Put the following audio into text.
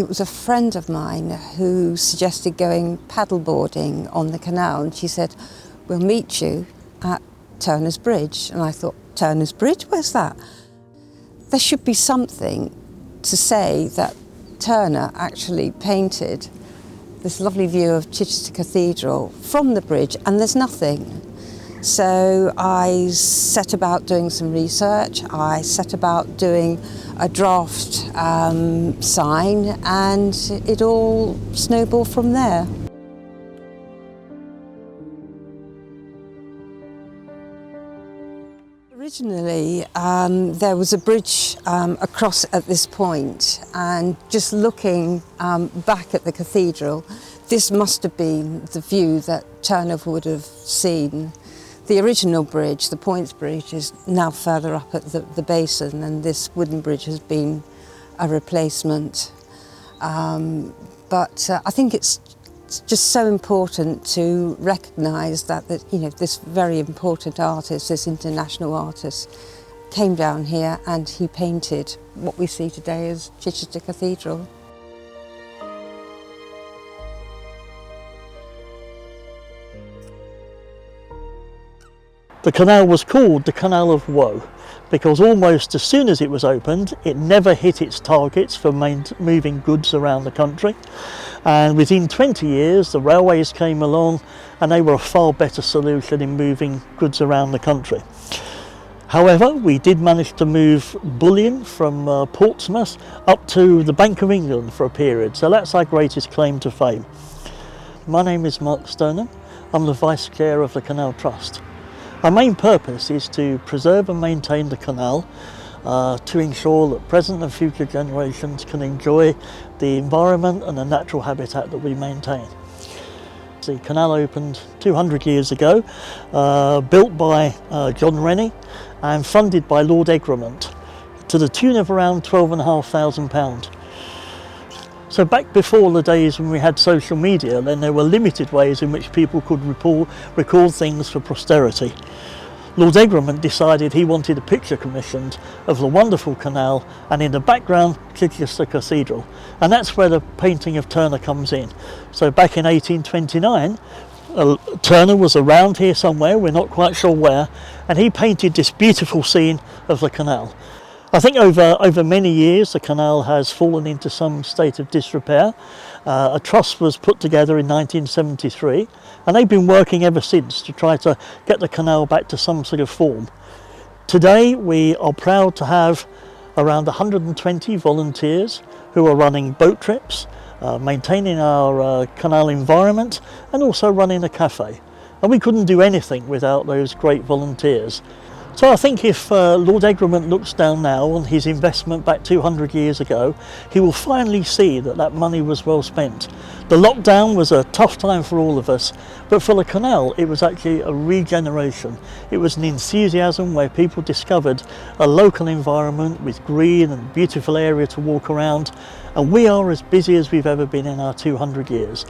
it was a friend of mine who suggested going paddleboarding on the canal, and she said, "We'll meet you at Turner's Bridge." And I thought, Turner's Bridge? Where's that? There should be something to say that Turner actually painted this lovely view of Chichester Cathedral from the bridge, and there's nothing. So I set about doing some research, I set about doing a draft sign, and it all snowballed from there. Originally, there was a bridge across at this point, and just looking back at the cathedral, this must have been the view that Turner would have seen. The original bridge, the Points Bridge, is now further up at the basin, and this wooden bridge has been a replacement. But I think it's just so important to recognise that this very important artist, this international artist, came down here and he painted what we see today as Chichester Cathedral. The canal was called the Canal of Woe because almost as soon as it was opened, it never hit its targets for moving goods around the country. And within 20 years, the railways came along and they were a far better solution in moving goods around the country. However, we did manage to move bullion from Portsmouth up to the Bank of England for a period, so that's our greatest claim to fame. My name is Mark Stoneham. I'm the Vice Chair of the Canal Trust. Our main purpose is to preserve and maintain the canal to ensure that present and future generations can enjoy the environment and the natural habitat that we maintain. The canal opened 200 years ago, built by John Rennie and funded by Lord Egremont to the tune of around £12,500. So back before the days when we had social media, then there were limited ways in which people could record things for posterity. Lord Egremont decided he wanted a picture commissioned of the wonderful canal, and in the background Chichester Cathedral, and that's where the painting of Turner comes in. So back in 1829, Turner was around here somewhere, we're not quite sure where, and he painted this beautiful scene of the canal. I think over many years the canal has fallen into some state of disrepair. A trust was put together in 1973 and they've been working ever since to try to get the canal back to some sort of form. Today we are proud to have around 120 volunteers who are running boat trips, maintaining our canal environment and also running a cafe. And we couldn't do anything without those great volunteers. So I think if Lord Egremont looks down now on his investment back 200 years ago, he will finally see that that money was well spent. The lockdown was a tough time for all of us, but for the canal it was actually a regeneration. It was an enthusiasm where people discovered a local environment with green and beautiful area to walk around, and we are as busy as we've ever been in our 200 years.